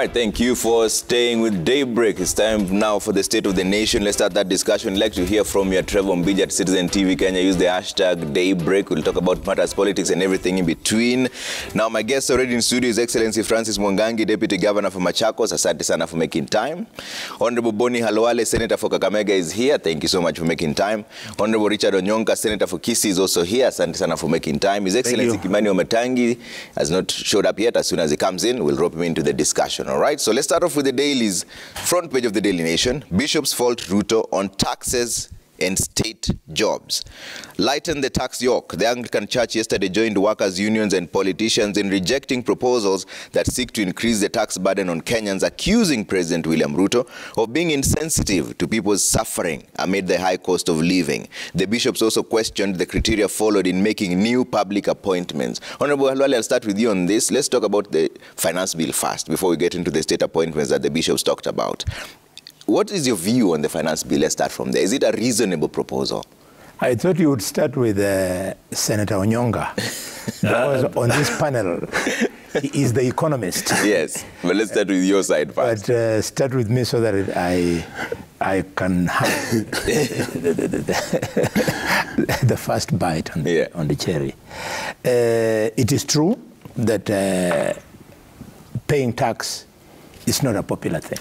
right, thank you for staying with Daybreak. It's time now for the State of the Nation. Let's start that discussion. I'd like to hear from you at Trevor Mbiji at Citizen TV Kenya. Use the hashtag Daybreak. We'll talk about matters, politics, and everything in between. Now, my guest already in studio is Excellency Francis Mwangangi, Deputy Governor for Machakos. Asante sana for making time. Honorable Boni Halwale, Senator for Kakamega, is here. Thank you so much for making time. Honorable Richard Onyonka, Senator for Kisii, is also here. Asante sana for making time. His Excellency Kimani Ometangi has not showed up yet. As soon as he comes in, we'll rope him into the discussion. All right, so let's start off with the dailies. Front page of the Daily Nation. Bishops fault Ruto on taxes and state jobs. Lighten the tax yoke. The Anglican Church yesterday joined workers' unions and politicians in rejecting proposals that seek to increase the tax burden on Kenyans, accusing President William Ruto of being insensitive to people's suffering amid the high cost of living. The bishops also questioned the criteria followed in making new public appointments. Honorable Halwale, I'll start with you on this. Let's talk about the finance bill first before we get into the state appointments that the bishops talked about. What is your view on the finance bill? Let's start from there. Is it a reasonable proposal? I thought you would start with Senator Onyonga. Because on this panel, he is the economist. Yes, but let's start with your side first. But start with me so that I can have the first bite on the cherry. It is true that paying tax is not a popular thing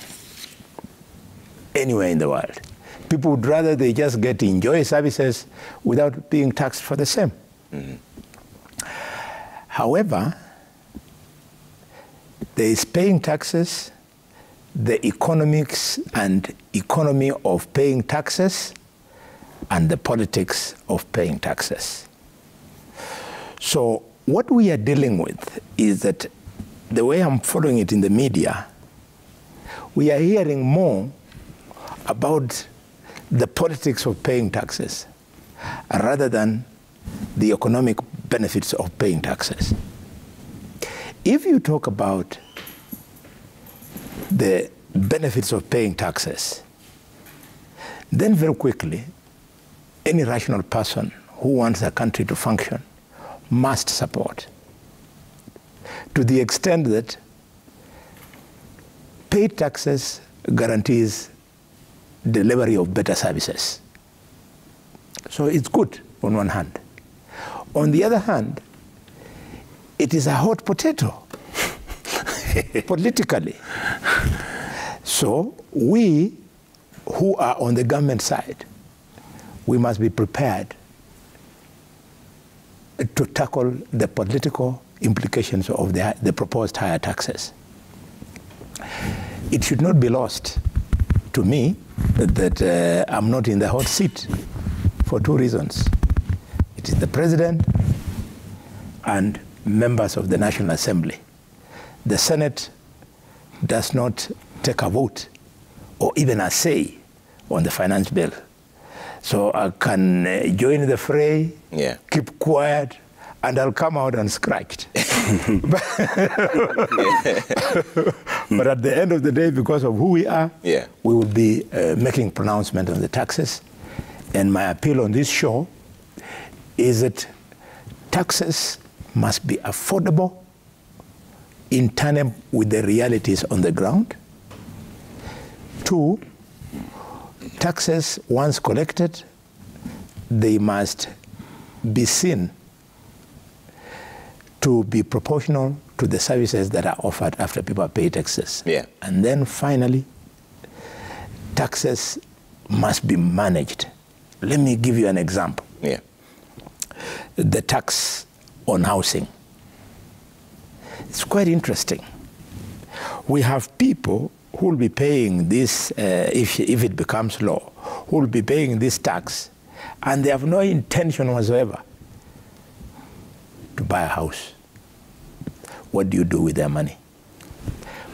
anywhere in the world. People would rather they just get to enjoy services without being taxed for the same. Mm-hmm. However, there is paying taxes, the economics and economy of paying taxes, and the politics of paying taxes. So what we are dealing with is that the way I'm following it in the media, we are hearing more about the politics of paying taxes rather than the economic benefits of paying taxes. If you talk about the benefits of paying taxes, then very quickly, any rational person who wants a country to function must support, to the extent that paid taxes guarantees delivery of better services. So it's good on one hand. On the other hand, it is a hot potato politically. So we who are on the government side, we must be prepared to tackle the political implications of the proposed higher taxes. It should not be lost to me that I'm not in the hot seat for two reasons. It is the president and members of the National Assembly. The Senate does not take a vote or even a say on the finance bill. So I can join the fray, keep quiet, and I'll come out unscratched. But at the end of the day, because of who we are, we will be making pronouncement on the taxes. And my appeal on this show is that taxes must be affordable in tandem with the realities on the ground. Two, taxes once collected, they must be seen to be proportional to the services that are offered after people pay taxes. And then finally, taxes must be managed. Let me give you an example. The tax on housing. It's quite interesting. We have people who will be paying this, if it becomes law, who will be paying this tax, and they have no intention whatsoever to buy a house. What do you do with their money?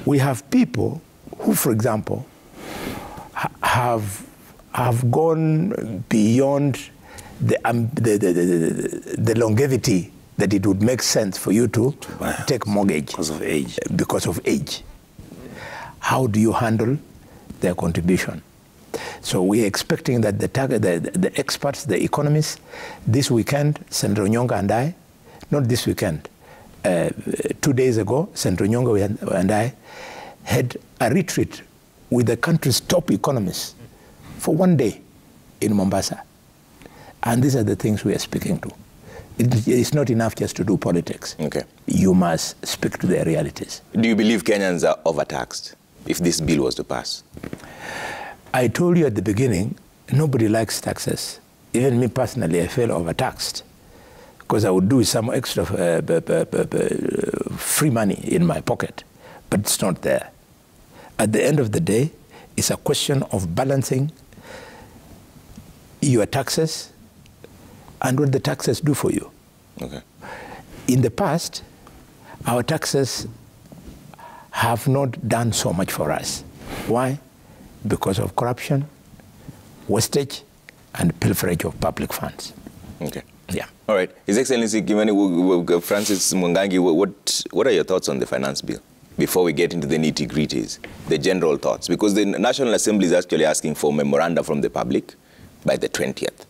We have people who, for example, have gone beyond the longevity that it would make sense for you to take mortgage because of age. How do you handle their contribution? So we're expecting that the experts, the economists, this weekend, Senator Onyonga and I, not this weekend, 2 days ago, Senator Onyonga and I had a retreat with the country's top economists for one day in Mombasa. And these are the things we are speaking to. It's not enough just to do politics. Okay. You must speak to the realities. Do you believe Kenyans are overtaxed if this bill was to pass? I told you at the beginning, nobody likes taxes. Even me personally, I feel overtaxed because I would do some extra free money in my pocket, but it's not there. At the end of the day, it's a question of balancing your taxes and what the taxes do for you. Okay. In the past, our taxes have not done so much for us. Why? Because of corruption, wastage, and pilferage of public funds. Okay. Yeah. All right. His Excellency Kimani Francis Mwangangi, what are your thoughts on the finance bill before we get into the nitty-gritties, the general thoughts? Because the National Assembly is actually asking for memoranda from the public by the 20th.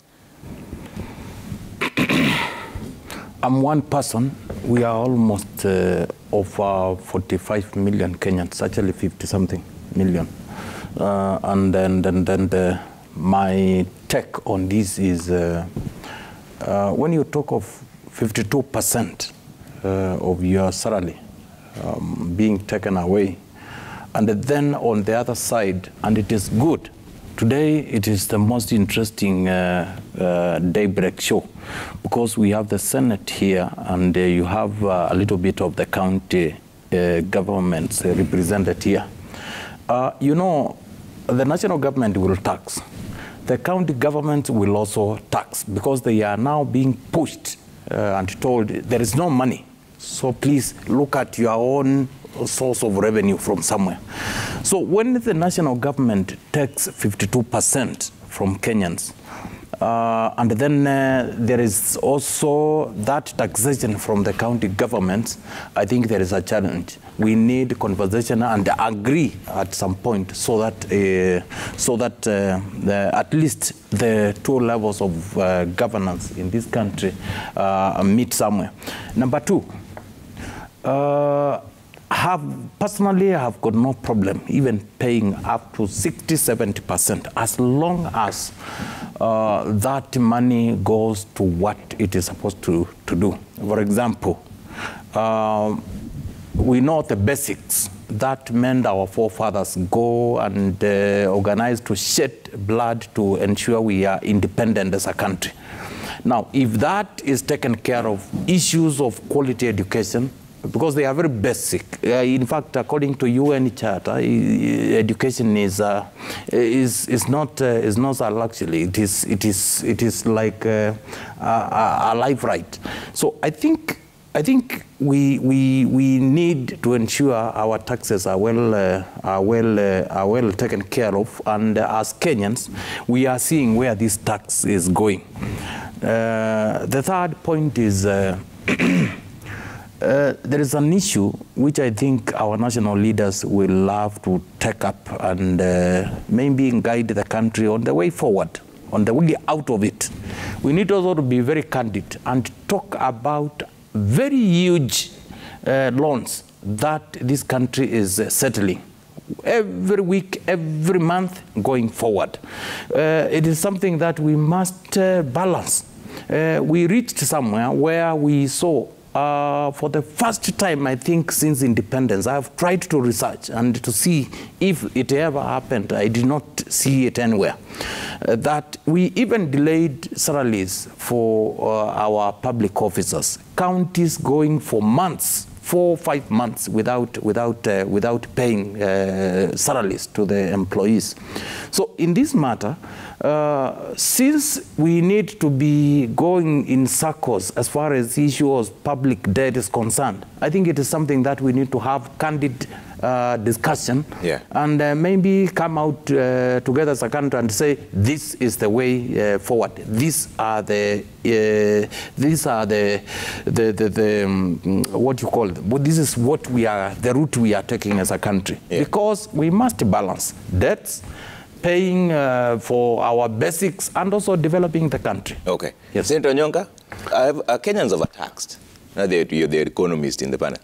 I'm one person. We are almost over 45 million Kenyans, actually 50-something million. And then my take on this is when you talk of 52% of your salary being taken away, and then on the other side, and it is good. Today, it is the most interesting daybreak show because we have the Senate here and you have a little bit of the county governments represented here. You know, the national government will tax. The county government will also tax because they are now being pushed and told there is no money. So please look at your own source of revenue from somewhere. So when the national government takes 52% from Kenyans, and then there is also that taxation from the county governments, I think there is a challenge. We need conversation and agree at some point so that at least the two levels of governance in this country meet somewhere. Number two, personally, I have got no problem even paying up to 60–70% as long as that money goes to what it is supposed to do. For example, we know the basics that meant our forefathers go and organize to shed blood to ensure we are independent as a country. Now, if that is taken care of, issues of quality education, because they are very basic. In fact, according to UN Charter, education is not a luxury. It is like a life right. So I think we need to ensure our taxes are well taken care of, and as Kenyans, we are seeing where this tax is going. The third point is. There is an issue which I think our national leaders will have to take up and maybe guide the country on the way forward, on the way out of it. We need also to be very candid and talk about very huge loans that this country is settling every week, every month going forward. It is something that we must balance. We reached somewhere where we saw for the first time, I think, since independence, I have tried to research and to see if it ever happened. I did not see it anywhere. That we even delayed salaries for our public officers. Counties going for months, 4 or 5 months without paying salaries to the employees. So in this matter, since we need to be going in circles as far as the issue of public debt is concerned, I think it is something that we need to have candid discussion, and maybe come out together as a country and say this is the way forward. These are the what you call it. This is what we are, the route we are taking as a country, because we must balance debts, paying for our basics, and also developing the country. Okay. Yes. Senator Nyonka, are Kenyans overtaxed? Now you're the economist in the panel.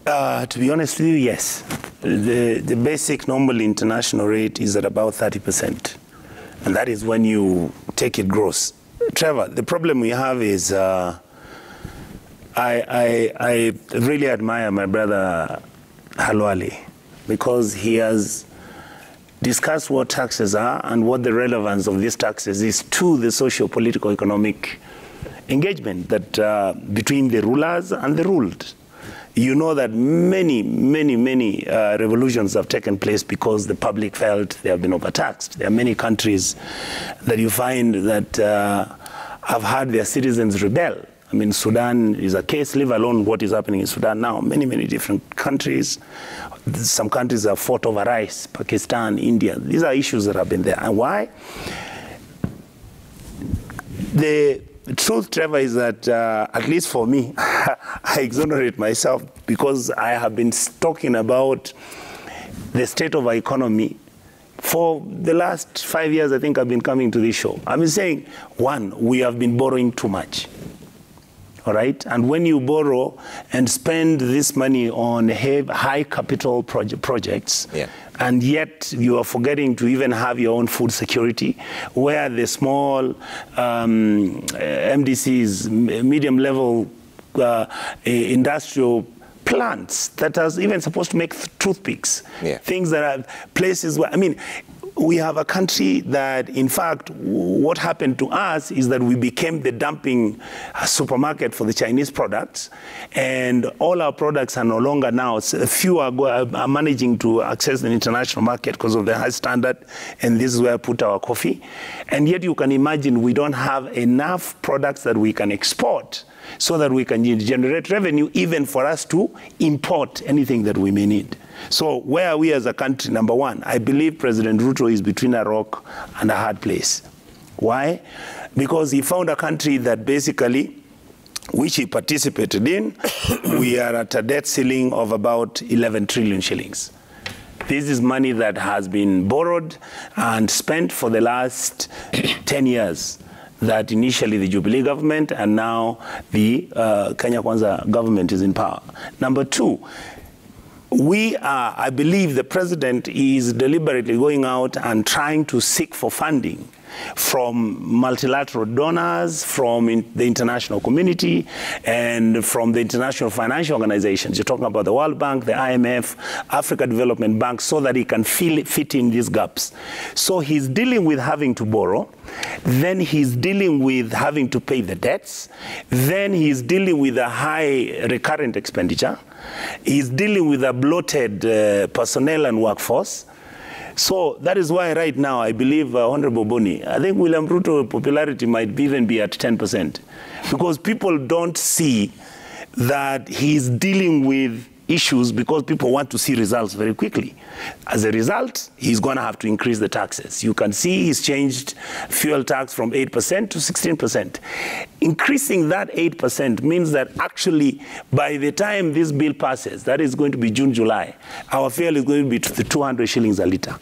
To be honest with you, yes. The basic normal international rate is at about 30%. And that is when you take it gross. Trevor, the problem we have is I really admire my brother Halwale because he has discussed what taxes are and what the relevance of these taxes is to the socio-political economic engagement that between the rulers and the ruled. You know that many revolutions have taken place because the public felt they have been overtaxed. There are many countries that you find that have had their citizens rebel. I mean, Sudan is a case, leave alone what is happening in Sudan now. Many different countries. Some countries have fought over rice, Pakistan, India. These are issues that have been there. And why? The truth, Trevor, is that, at least for me, I exonerate myself because I have been talking about the state of our economy for the last 5 years. I think I've been coming to this show. I've been saying, one, we have been borrowing too much. All right? And when you borrow and spend this money on high capital projects, and yet you are forgetting to even have your own food security, where the small MDCs, medium level industrial plants that are even supposed to make toothpicks, things that are places where, I mean, we have a country that, in fact, what happened to us is that we became the dumping supermarket for the Chinese products, and all our products are no longer now. Few are managing to access the international market because of the high standard, and this is where I put our coffee. And yet you can imagine we don't have enough products that we can export so that we can generate revenue even for us to import anything that we may need. So where are we as a country? Number one, I believe President Ruto is between a rock and a hard place. Why? Because he found a country that basically, which he participated in, we are at a debt ceiling of about 11 trillion shillings. This is money that has been borrowed and spent for the last 10 years. That initially the Jubilee government and now the Kenya Kwanza government is in power. Number two, I believe the president is deliberately going out and trying to seek for funding from multilateral donors, from the international community, and from the international financial organizations. You're talking about the World Bank, the IMF, Africa Development Bank, so that he can fit in these gaps. So he's dealing with having to borrow, then he's dealing with having to pay the debts, then he's dealing with a high recurrent expenditure, he's dealing with a bloated personnel and workforce. So that is why right now I believe, Honorable Boni, I think William Ruto's popularity might even be at 10%. Because people don't see that he's dealing with issues because people want to see results very quickly. As a result, he's going to have to increase the taxes. You can see he's changed fuel tax from 8% to 16%. Increasing that 8% means that actually by the time this bill passes, that is going to be June, July, our fuel is going to be 200 shillings a litre.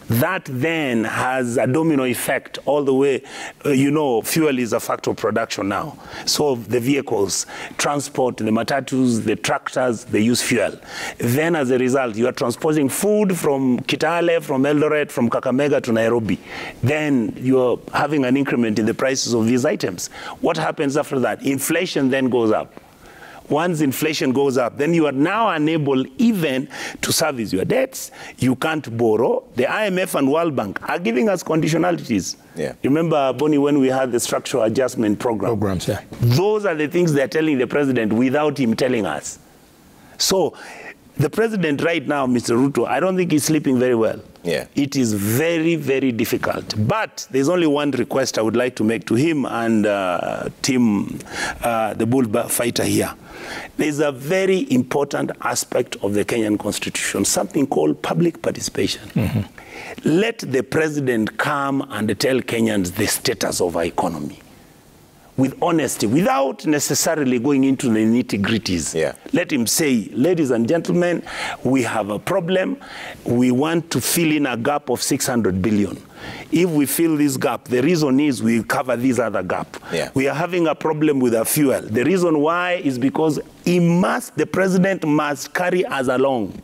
That then has a domino effect all the way. You know, fuel is a factor of production now. So the vehicles, transport, the matatus, the tractors, they use fuel. Then as a result, you are transporting food from Kitale, from Eldoret, from Kakamega to Nairobi. Then you're having an increment in the prices of these items. What happens after that? Inflation then goes up. Once inflation goes up, then you are now unable even to service your debts. You can't borrow. The IMF and World Bank are giving us conditionalities. Yeah. Remember, Boni, when we had the structural adjustment programs, yeah. Those are the things they're telling the president without him telling us. So the president right now, Mr. Ruto, I don't think he's sleeping very well. Yeah. It is very, very difficult. But there's only one request I would like to make to him and Tim, the bullfighter here. There's a very important aspect of the Kenyan Constitution, something called public participation. Mm-hmm. Let the president come and tell Kenyans the status of our economy. with honesty, without necessarily going into the nitty-gritties. Yeah. Let him say, ladies and gentlemen, we have a problem. We want to fill in a gap of 600 billion. If we fill this gap, the reason is we cover this other gap. Yeah. We are having a problem with our fuel. The reason why is because the president must carry us along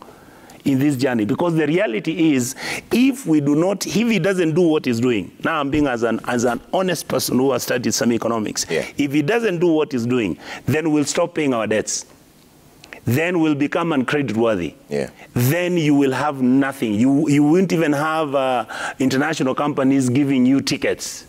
in this journey, because the reality is, if he doesn't do what he's doing, now I'm being as an honest person who has studied some economics, if he doesn't do what he's doing, then we'll stop paying our debts. Then we'll become uncreditworthy. Yeah. Then you will have nothing. You won't even have international companies giving you tickets.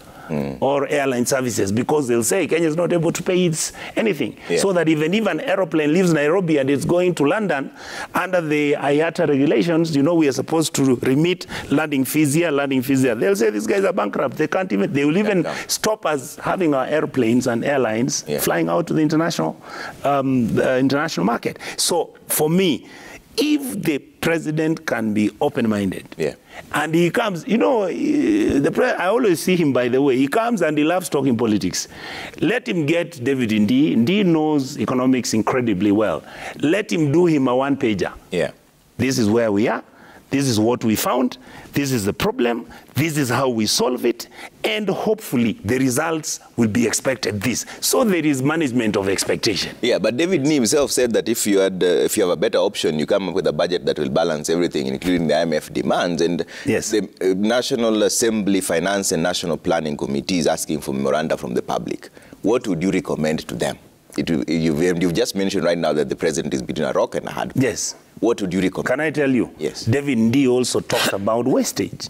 Or airline services, because they'll say Kenya is not able to pay its anything. Yeah. So that even if an aeroplane leaves Nairobi and it's going to London, under the IATA regulations, you know, we are supposed to remit landing fees here, landing fees there. They'll say these guys are bankrupt. They will even stop us having our airplanes and airlines flying out to the international market. So for me, if the president can be open-minded, and he comes, you know, I always see him, by the way, he comes and he loves talking politics. Let him get David Ndii. Ndii knows economics incredibly well. Let him do him a one-pager. Yeah. This is where we are. This is what we found. This is the problem. This is how we solve it. And hopefully the results will be expected this. So there is management of expectation. Yeah, but David Ndii himself said that if you have a better option, you come up with a budget that will balance everything, including the IMF demands. And the National Assembly Finance and National Planning Committee is asking for memoranda from the public. What would you recommend to them? You've just mentioned right now that the president is between a rock and a hard place. Yes. What would you recommend? Can I tell you? Yes. David Ndii also talked about wastage.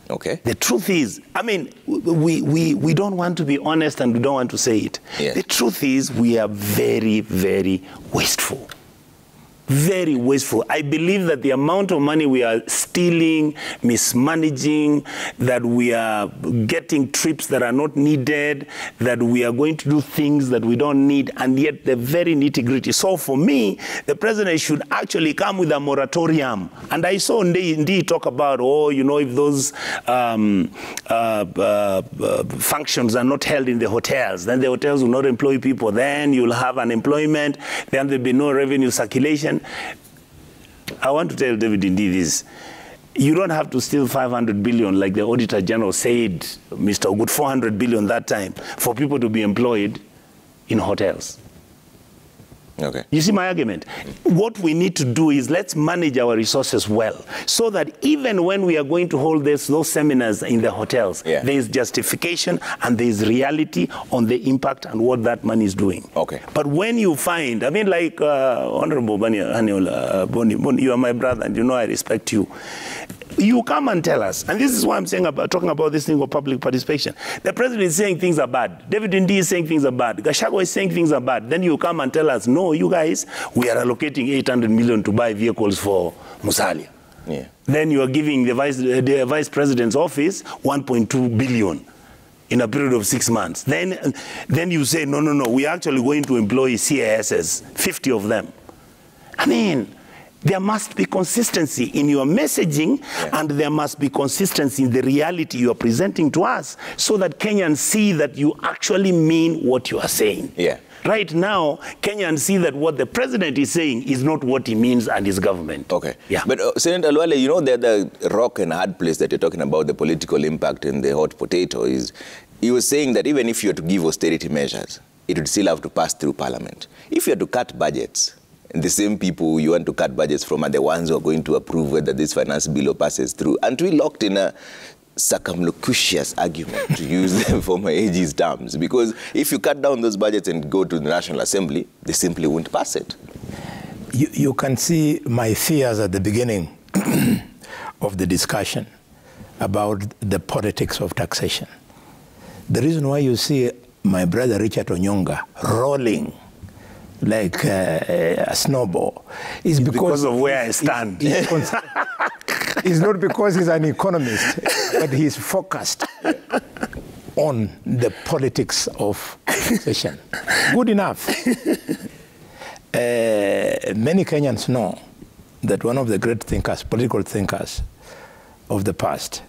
Okay. The truth is, I mean, we don't want to be honest and we don't want to say it. Yes. The truth is we are very, very wasteful. Very wasteful. I believe that the amount of money we are stealing, mismanaging, that we are getting trips that are not needed, that we are going to do things that we don't need, and yet the very nitty-gritty. So for me, the president should actually come with a moratorium. And I saw Ndii talk about, you know, if those functions are not held in the hotels, then the hotels will not employ people. Then you'll have unemployment. Then there'll be no revenue circulation. I want to tell David Ndii this. You don't have to steal 500 billion like the Auditor General said, Mr. Ogut, 400 billion that time, for people to be employed in hotels. Okay. You see my argument? What we need to do is let's manage our resources well, so that even when we are going to hold those seminars in the hotels, there is justification and there is reality on the impact and what that money is doing. Okay. But when you find, I mean, like Honorable Boni, you are my brother and you know I respect you. You come and tell us, and this is why I'm saying talking about this thing of public participation. The president is saying things are bad. David Ndii is saying things are bad. Gachagua is saying things are bad. Then you come and tell us, no, you guys, we are allocating 800 million to buy vehicles for Musalia. Yeah. Then you are giving the vice president's office 1.2 billion in a period of 6 months. Then you say, no, we are actually going to employ CASs, 50 of them. I mean, there must be consistency in your messaging, and there must be consistency in the reality you are presenting to us, so that Kenyans see that you actually mean what you are saying. Yeah. Right now, Kenyans see that what the president is saying is not what he means and his government. Okay. Yeah. But Senator Alwale, you know, the rock and hard place that you're talking about, the political impact in the hot potato, is you were saying that even if you were to give austerity measures, it would still have to pass through Parliament. If you had to cut budgets, and the same people you want to cut budgets from are the ones who are going to approve whether this finance bill passes through. And we locked in a circumlocucious argument, to use them for my AG's terms, because if you cut down those budgets and go to the National Assembly, they simply won't pass it. You can see my fears at the beginning of the discussion about the politics of taxation. The reason why you see my brother Richard Onyonga rolling like a snowball is because of where I stand. It's not because he's an economist, but he's focused on the politics of taxation. Good enough. Many Kenyans know that one of the great thinkers, political thinkers of the past,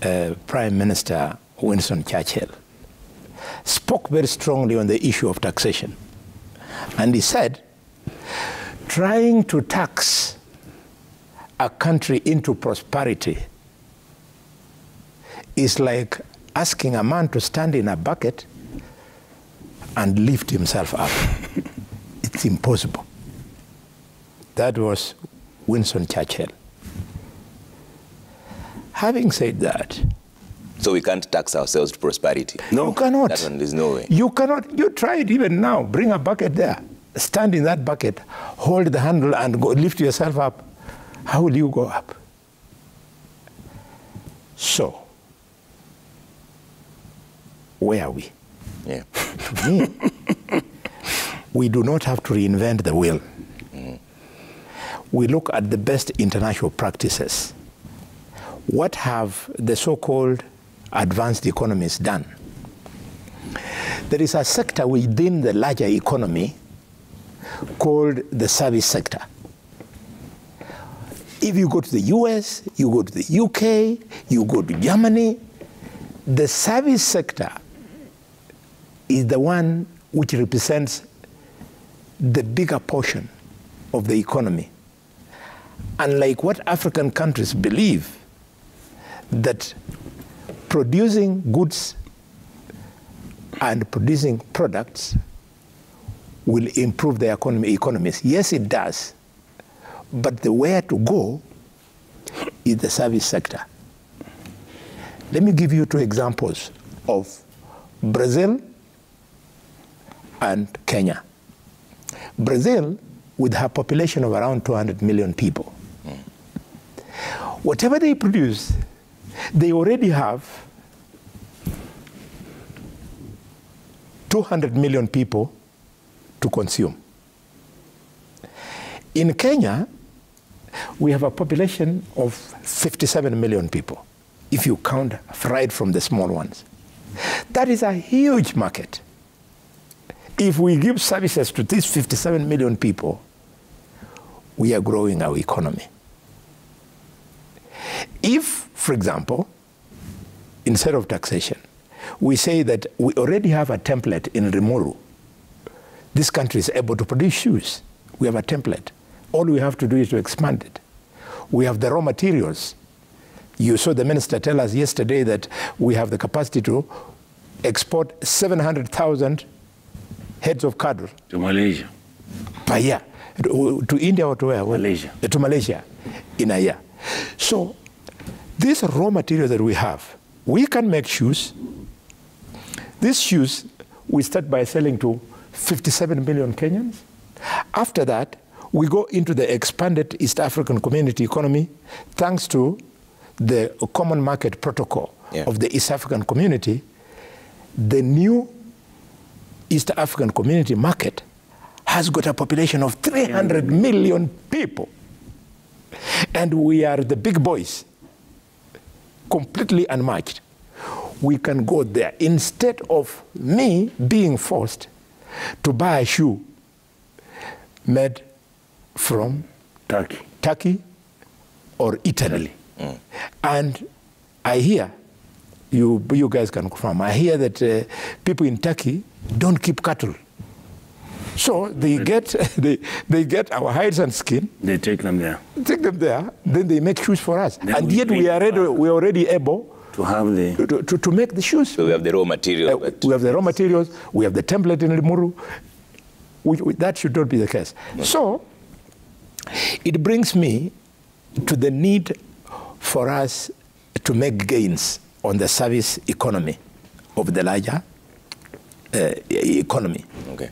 Prime Minister Winston Churchill, spoke very strongly on the issue of taxation. And he said, trying to tax a country into prosperity is like asking a man to stand in a bucket and lift himself up. It's impossible. That was Winston Churchill. Having said that, so we can't tax ourselves to prosperity. No, you cannot. That one, there's no way. You cannot. You try it even now. Bring a bucket there. Stand in that bucket, hold the handle and go lift yourself up. How will you go up? So, where are we? Yeah. To me, we do not have to reinvent the wheel. We look at the best international practices. What have the so-called advanced economies done? There is a sector within the larger economy called the service sector. If you go to the US, you go to the UK, you go to Germany, the service sector is the one which represents the bigger portion of the economy. Unlike what African countries believe, that producing goods and producing products will improve the economies. Yes, it does. But the way to go is the service sector. Let me give you two examples of Brazil and Kenya. Brazil, with her population of around 200 million people, whatever they produce, they already have 200 million people to consume. In Kenya, we have a population of 57 million people, if you count right from the small ones. That is a huge market. If we give services to these 57 million people, we are growing our economy. If, for example, instead of taxation, we say that we already have a template in Rimuru. This country is able to produce shoes. We have a template. All we have to do is to expand it. We have the raw materials. You saw the minister tell us yesterday that we have the capacity to export 700,000 heads of cattle. To Malaysia. Per year. To India or to where? Malaysia. To Malaysia in a year. So these raw materials that we have, we can make shoes. These shoes, we start by selling to 57 million Kenyans. After that, we go into the expanded East African community economy, thanks to the common market protocol of the East African community. The new East African community market has got a population of 300 million people. And we are the big boys, completely unmatched. We can go there instead of me being forced to buy a shoe made from Turkey or Italy. And I hear, you guys can confirm, I hear that people in Turkey don't keep cattle. So they get they get our hides and skin. They take them there. Take them there, then they make shoes for us. Then and yet we are already able to have the to make the shoes. So we have the raw material. We have the raw materials. We have the template in Limuru. That should not be the case. No. So it brings me to the need for us to make gains on the service economy of the larger economy. Okay.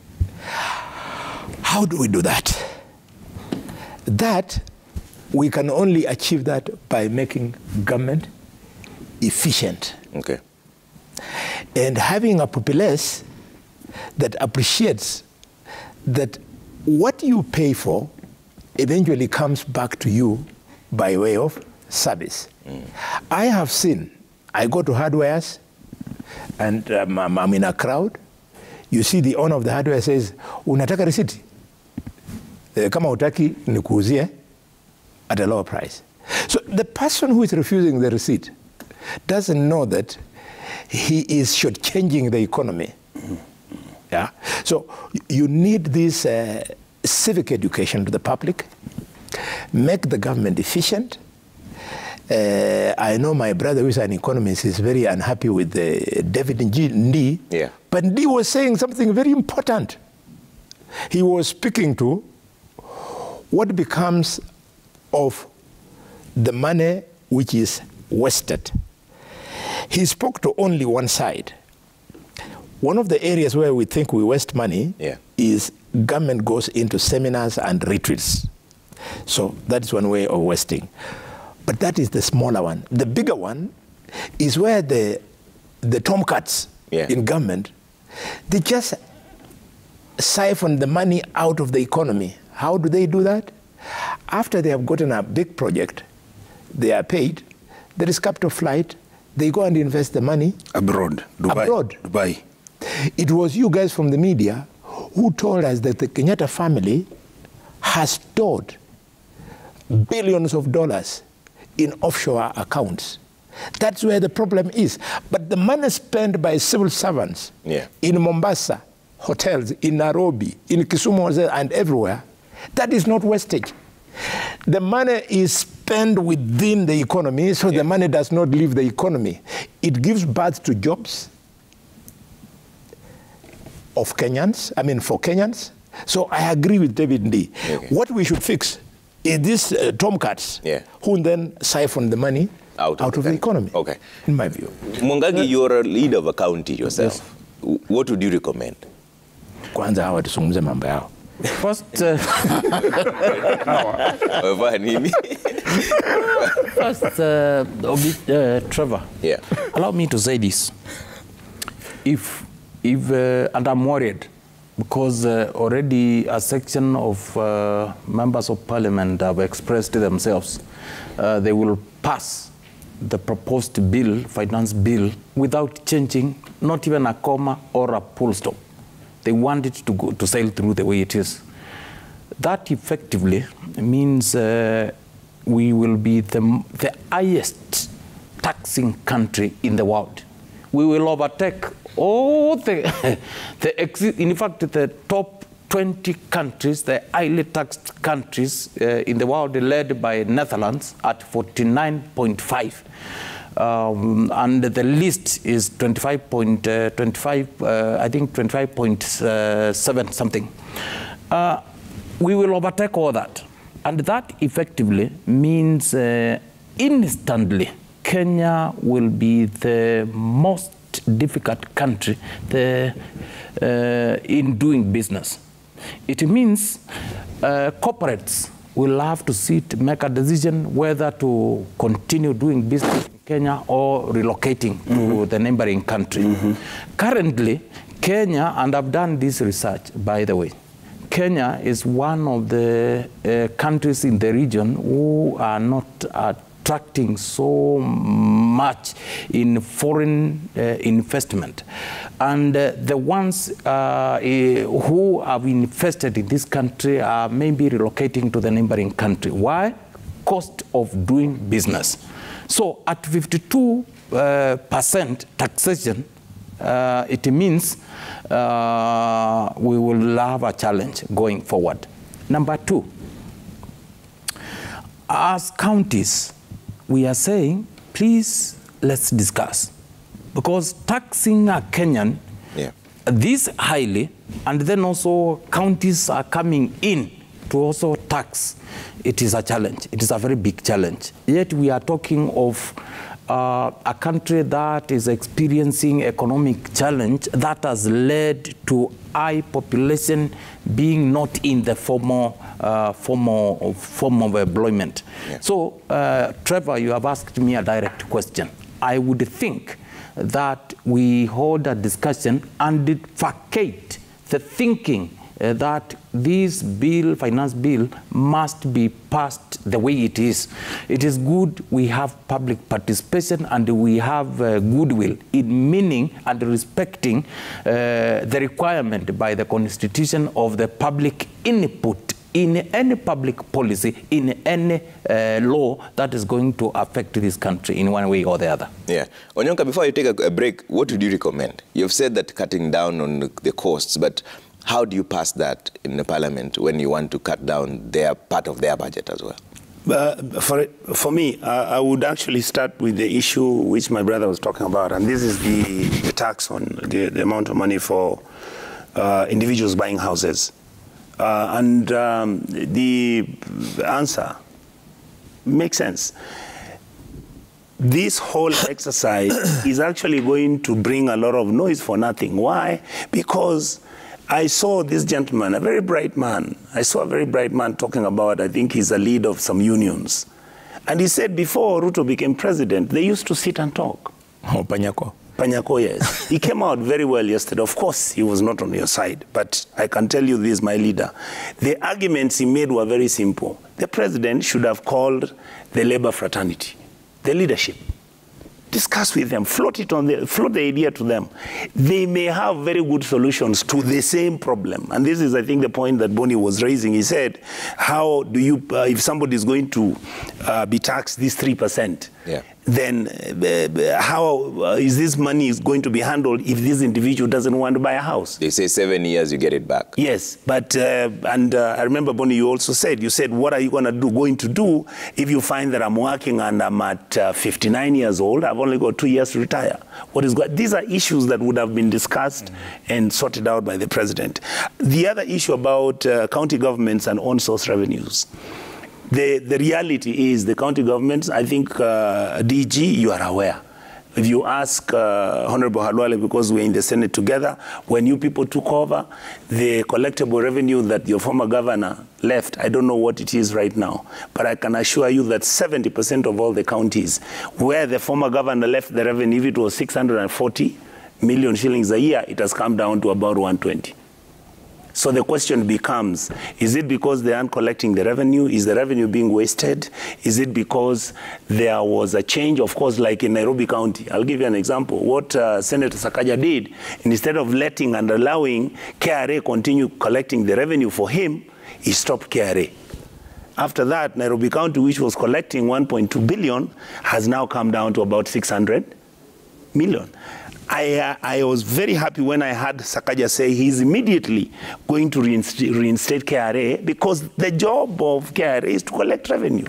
How do we do that? That we can only achieve that by making government efficient. Okay. And having a populace that appreciates that what you pay for eventually comes back to you by way of service. I have seen, I go to hardwares and I'm in a crowd. You see the owner of the hardware says, unataka receipt? Kama utaki nikuuzie at a lower price. So the person who is refusing the receipt doesn't know that he is shortchanging the economy Yeah. So you need this civic education to the public, make the government efficient. I know my brother, who is an economist, is very unhappy with David Ndii. Yeah. But Ndii was saying something very important. He was speaking to what becomes of the money which is wasted. He spoke to only one side. One of the areas where we think we waste money is government goes into seminars and retreats. So that is one way of wasting. But that is the smaller one. The bigger one is where the tomcats in government, they just siphon the money out of the economy. How do they do that? After they have gotten a big project, they are paid, there is capital flight, they go and invest the money abroad. Dubai. It was you guys from the media who told us that the Kenyatta family has stored billions of dollars in offshore accounts. That's where the problem is. But the money spent by civil servants in Mombasa, hotels, in Nairobi, in Kisumu, and everywhere, that is not wastage. The money is spent within the economy, so the money does not leave the economy. It gives birth to jobs of Kenyans, for Kenyans. So I agree with David Ndii. What we should fix is these tomcats who then siphon the money out of the economy, in my view. Mungagi, you're a leader of a county yourself. Yes. What would you recommend? Kwanza hawa tusungumze mambo yao. First, Trevor, allow me to say this. If and I'm worried, because already a section of members of parliament have expressed themselves, they will pass the proposed bill, finance bill, without changing not even a comma or a full stop. They want it to sail through the way it is. That effectively means we will be the highest taxing country in the world. We will overtake all in fact, the top 20 countries, the highly taxed countries in the world, led by Netherlands at 49.5. And the list is 25.25, I think 25.7 something. We will overtake all that. And that effectively means instantly Kenya will be the most difficult country in doing business. It means corporates will have to make a decision whether to continue doing business in Kenya or relocating to the neighboring country. Currently, Kenya, and I've done this research, by the way, Kenya is one of the countries in the region who are not attracting so much in foreign investment. And the ones who have invested in this country are maybe relocating to the neighboring country. Why? Cost of doing business. So at 52% taxation, it means we will have a challenge going forward. Number two, as counties, we are saying, please, let's discuss. Because taxing a Kenyan this highly, and then also counties are coming in to also tax, it is a challenge. It is a very big challenge. Yet we are talking of a country that is experiencing economic challenge that has led to high population being not in the form of employment. So, Trevor, you have asked me a direct question. I would think that we hold a discussion and vacate the thinking that this bill, finance bill, must be passed the way it is. It is good we have public participation and we have goodwill in meaning and respecting the requirement by the Constitution of the public input in any public policy, in any law that is going to affect this country in one way or the other. Yeah. Onyonka, before you take a break, what would you recommend? You've said that cutting down on the costs, but how do you pass that in the parliament when you want to cut down their part of their budget as well? For me, I would actually start with the issue which my brother was talking about, and this is the tax on the amount of money for individuals buying houses. The answer makes sense. This whole exercise is actually going to bring a lot of noise for nothing. Why? Because I saw this gentleman, a very bright man. I saw a very bright man talking about, I think he's a lead of some unions. And he said before Ruto became president, they used to sit and talk. Oh, Panyako. Panyako, yes. He came out very well yesterday. Of course, he was not on your side. But I can tell you this, my leader. The arguments he made were very simple. The president should have called the labor fraternity, the leadership. Discuss with them, float the idea to them. They may have very good solutions to the same problem. And this is, I think, the point that Bonnie was raising. He said, how do you, if somebody is going to be taxed this 3%, yeah, then how is this money is going to be handled if this individual doesn't want to buy a house? They say 7 years you get it back. Yes, but I remember, Bonnie, you also said, what are you going to do if you find that I'm working and I'm at 59 years old, I've only got 2 years to retire? These are issues that would have been discussed and sorted out by the president. The other issue about county governments and on-source revenues. The reality is the county governments, I think, DG, you are aware. If you ask Honorable Halwale, because we're in the Senate together, when you people took over, the collectible revenue that your former governor left, I don't know what it is right now, but I can assure you that 70% of all the counties where the former governor left the revenue, if it was 640 million shillings a year, it has come down to about 120. So the question becomes, is it because they aren't collecting the revenue? Is the revenue being wasted? Is it because there was a change? Of course, like in Nairobi County. I'll give you an example. What Senator Sakaja did, instead of letting and allowing KRA continue collecting the revenue for him, he stopped KRA. After that, Nairobi County, which was collecting 1.2 billion, has now come down to about 600 million. I was very happy when I heard Sakaja say he's immediately going to reinstate KRA, because the job of KRA is to collect revenue.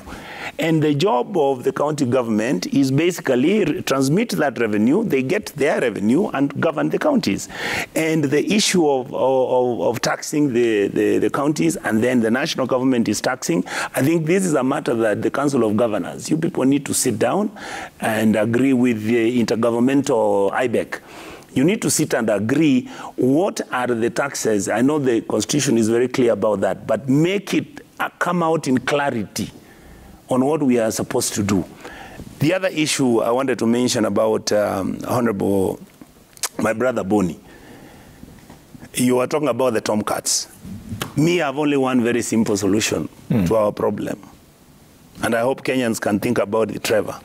And the job of the county government is basically transmit that revenue, they get their revenue and govern the counties. And the issue of taxing the counties and then the national government is taxing, I think this is a matter that the Council of Governors, you people need to sit down and agree with the intergovernmental IBEC. You need to sit and agree what are the taxes. I know the Constitution is very clear about that, but make it come out in clarity on what we are supposed to do. The other issue I wanted to mention about Honorable, my brother Bonnie, you were talking about the tomcats. Me, I have only one very simple solution to our problem. And I hope Kenyans can think about it, Trevor.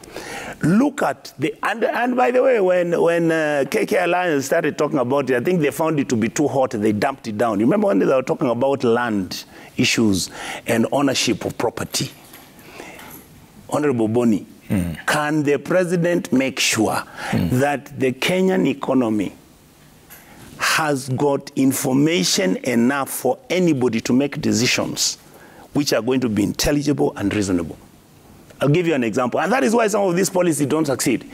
Look at the, and by the way, when KK Alliance started talking about it, I think they found it to be too hot, they dumped it down. You remember when they were talking about land issues and ownership of property? Honorable Bonnie, can the president make sure that the Kenyan economy has got information enough for anybody to make decisions which are going to be intelligible and reasonable? I'll give you an example. And that is why some of these policies don't succeed.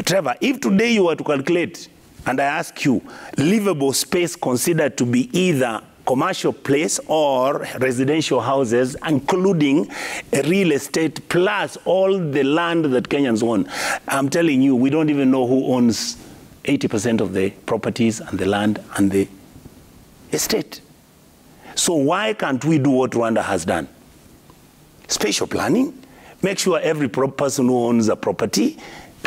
Trevor, if today you were to calculate, and I ask you, livable space considered to be either commercial place or residential houses, including real estate, plus all the land that Kenyans own. I'm telling you, we don't even know who owns 80% of the properties and the land and the estate. So why can't we do what Rwanda has done? Spatial planning, make sure every person who owns a property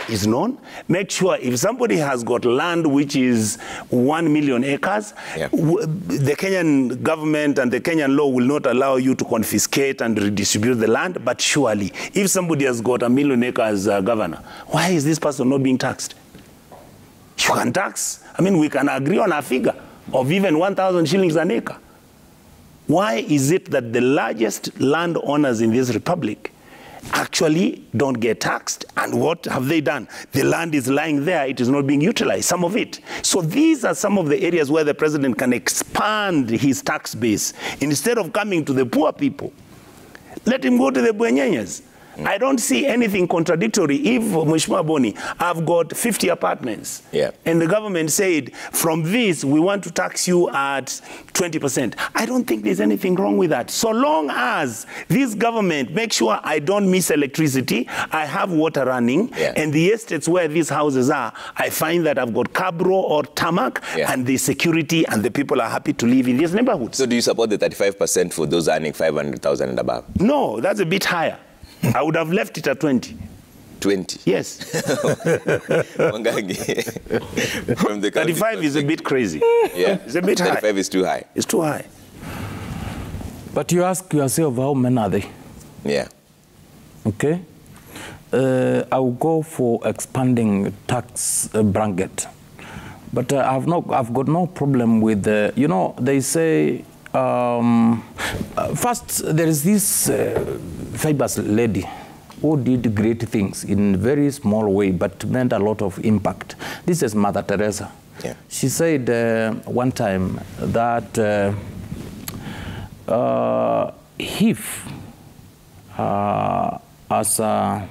is known. Make sure if somebody has got land which is 1 million acres, the Kenyan government and the Kenyan law will not allow you to confiscate and redistribute the land, but surely, if somebody has got 1 million acres, governor, why is this person not being taxed? You can tax. I mean, we can agree on a figure of even 1,000 shillings an acre. Why is it that the largest landowners in this republic actually don't get taxed? And what have they done? The land is lying there. It is not being utilized, some of it. So these are some of the areas where the president can expand his tax base. Instead of coming to the poor people, let him go to the Buenyenyas. I don't see anything contradictory. If, Mheshimiwa Boni, I've got 50 apartments, and the government said, from this, we want to tax you at 20%. I don't think there's anything wrong with that. So long as this government makes sure I don't miss electricity, I have water running, and the estates where these houses are, I find that I've got cabro or tarmac, and the security and the people are happy to live in these neighborhoods. So do you support the 35% for those earning 500,000 and above? No, that's a bit higher. I would have left it at 20. 20? Yes. From the 35 is a bit crazy. Yeah. It's a bit 35 high. is too high. It's too high. But you ask yourself, how many are they? Yeah. Okay. I will go for expanding tax bracket. But I've got no problem with, you know, they say, first, there is this famous lady who did great things in a very small way, but meant a lot of impact. This is Mother Teresa. Yeah. She said one time that if, as a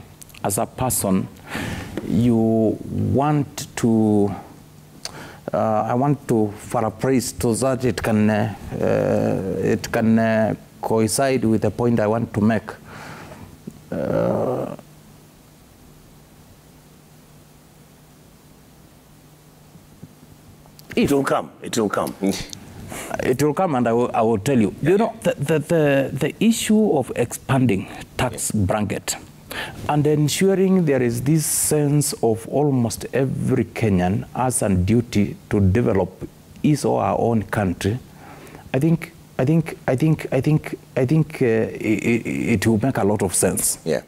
person, you want to, I want to paraphrase so that it can coincide with the point I want to make. It will come. It will come. It will come, and I will tell you. You know, the issue of expanding tax bracket and ensuring there is this sense of almost every Kenyan has a duty to develop his or our own country. I think it will make a lot of sense. Yeah.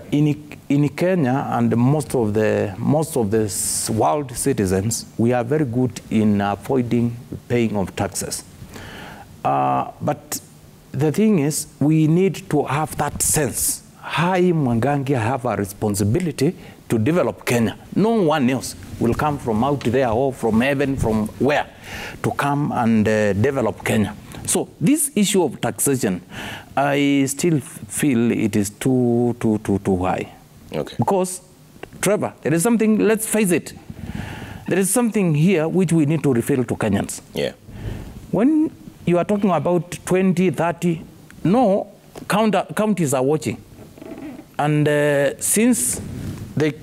In Kenya and most of the world citizens, we are very good in avoiding paying of taxes. But the thing is, we need to have that sense. I, Mwangangi, have a responsibility to develop Kenya. No one else will come from out there or from heaven, from where, to come and develop Kenya. So this issue of taxation, I still feel it is too high. Okay. Because, Trevor, there is something, let's face it, there is something here which we need to reveal to Kenyans. Yeah. When you are talking about 20, 30, no, counties are watching. And since they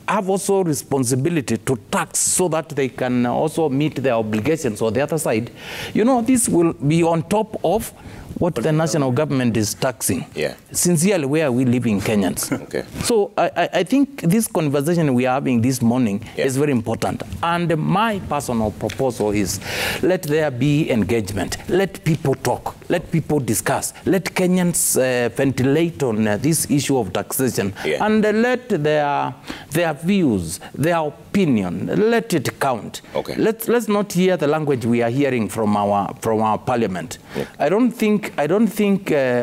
have also responsibility to tax so that they can also meet their obligations on the other side, you know, this will be on top of what the national government is taxing. Yeah. Sincerely, where are we living, Kenyans? Okay. So I think this conversation we are having this morning is very important. And my personal proposal is, let there be engagement. Let people talk. Let people discuss. Let Kenyans ventilate on this issue of taxation. Yeah. And let their views, their opinion, let it count. Okay. Let's not hear the language we are hearing from our parliament. Yeah. I don't think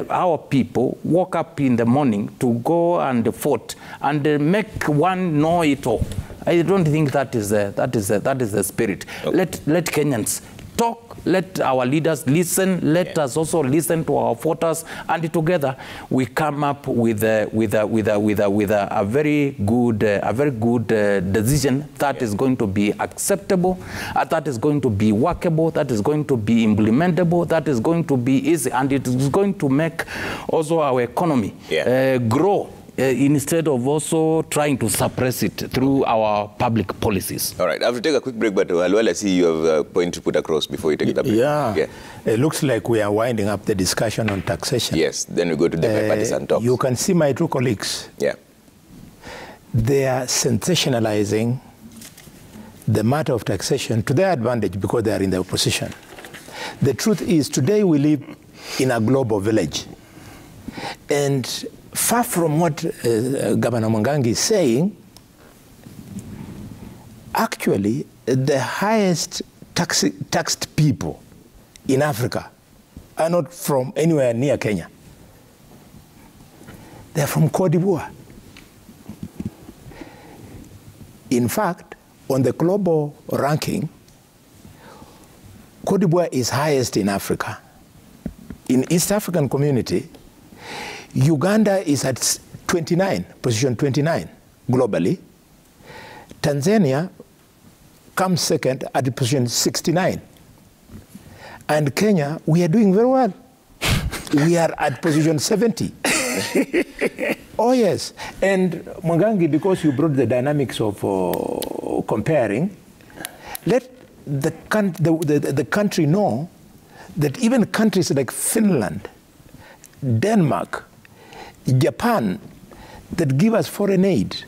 our people woke up in the morning to go and vote and make one know it all. I don't think that is the spirit. Okay. Let Kenyans talk. Let our leaders listen. Let us also listen to our voters, and together we come up with a very good decision that is going to be acceptable, that is going to be workable, that is going to be implementable, that is going to be easy, and it is going to make also our economy grow. Instead of also trying to suppress it through our public policies. All right, I have to take a quick break, but while I see you have a point to put across before you take the break. Yeah. It looks like we are winding up the discussion on taxation. Yes, then we go to the bipartisan talks. You can see my two colleagues. Yeah. They are sensationalizing the matter of taxation to their advantage because they are in the opposition. The truth is, today we live in a global village. And far from what Governor Mwangangi is saying, actually, the highest taxed people in Africa are not from anywhere near Kenya. They're from Cote d'Ivoire. In fact, on the global ranking, Cote d'Ivoire is highest in Africa. In East African community, Uganda is at 29, position 29 globally. Tanzania comes second at position 69. And Kenya, we are doing very well. We are at position 70. Oh, yes. And Mwangangi, because you brought the dynamics of comparing, let the country know that even countries like Finland, Denmark, Japan, that give us foreign aid,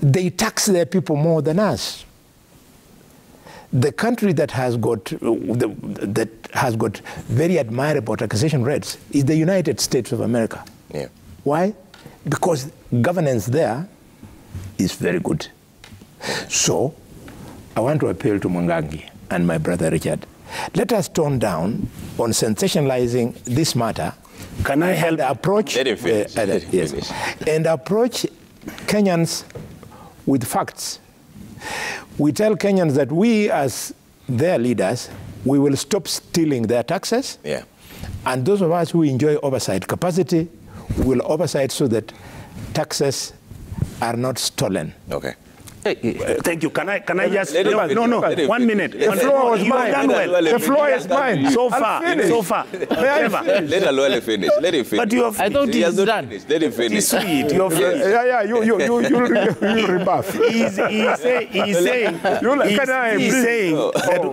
they tax their people more than us. The country that has got very admirable taxation rates is the United States of America. Yeah. Why? Because governance there is very good. So I want to appeal to Mwangangi and my brother Richard. Let us tone down on sensationalizing this matter. Can I help? Approach, Let him finish. Yes, and approach Kenyans with facts. We tell Kenyans that we, as their leaders, we will stop stealing their taxes. Yeah. And those of us who enjoy oversight capacity will oversight so that taxes are not stolen. Okay. Thank you. Can I just... Let him finish. No, Let him 1 minute. The floor was mine. The floor is mine. So far. Let him finish. Let him finish. But you have... I thought he's done. Let him finish. It's sweet. You have... You rebuff. He's saying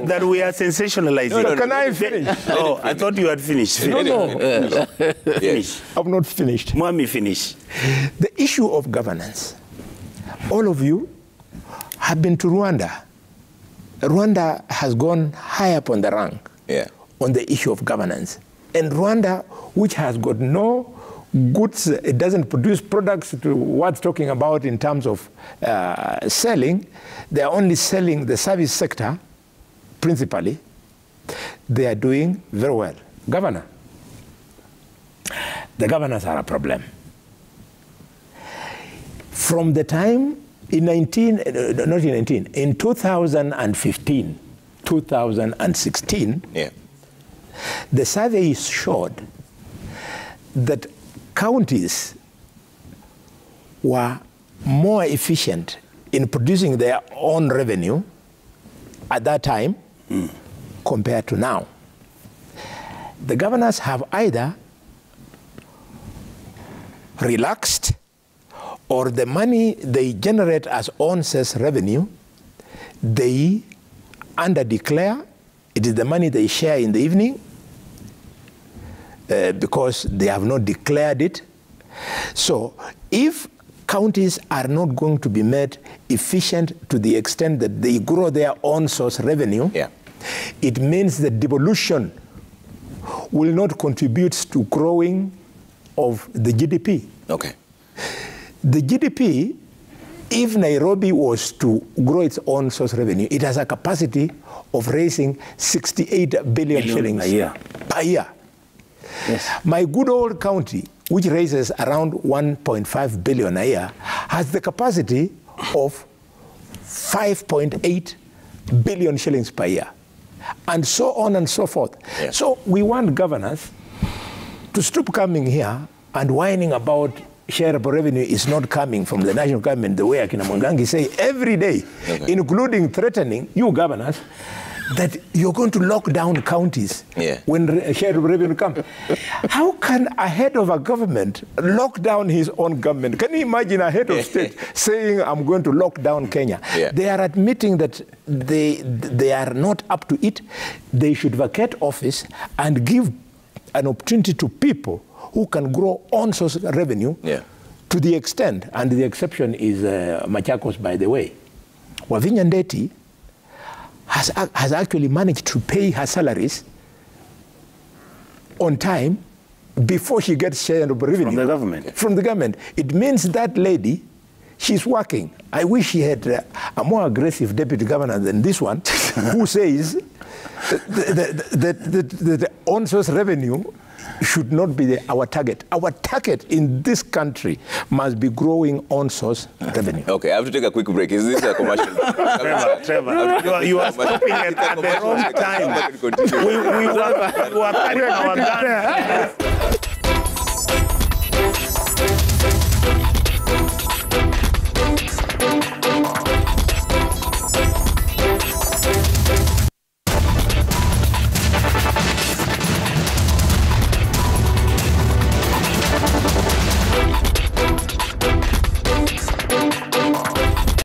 that we are sensationalizing. No, can I finish? Oh, I thought you had finished. No. Finish. I've not finished. Mwami, finish. The issue of governance. All of you have been to Rwanda. Rwanda has gone high up on the rank on the issue of governance. And Rwanda, which has got no goods, it doesn't produce products to what's talking about in terms of selling. They are only selling the service sector, principally. They are doing very well. Governor, the governors are a problem. From the time in 2015, 2016, the surveys showed that counties were more efficient in producing their own revenue at that time compared to now. The governors have either relaxed, or the money they generate as own sales revenue, they under-declare. It is the money they share in the evening because they have not declared it. So if counties are not going to be made efficient to the extent that they grow their own source revenue, it means that devolution will not contribute to growing of the GDP. Okay. The GDP, if Nairobi was to grow its own source revenue, it has a capacity of raising 68 billion shillings a year. Per year. Yes. My good old county, which raises around 1.5 billion a year, has the capacity of 5.8 billion shillings per year, and so on and so forth. Yes. So we want governors to stop coming here and whining about share of revenue is not coming from the national government the way Akina Mwangangi say every day, including threatening you governors that you're going to lock down counties when share of revenue comes. How can a head of a government lock down his own government? Can you imagine a head of state saying, I'm going to lock down Kenya? They are admitting that they are not up to it. They should vacate office and give an opportunity to people who can grow on source revenue to the extent, and the exception is Machakos, by the way. Wavinya Ndeti has actually managed to pay her salaries on time before she gets share of revenue. From the government. From the government. It means that lady, she's working. I wish she had a more aggressive deputy governor than this one, who says the on-source revenue should not be our target. Our target in this country must be growing on-source revenue. Okay, I have to take a quick break. Is this a commercial? Trevor, you are stopping it at the wrong time. We were cutting our gun.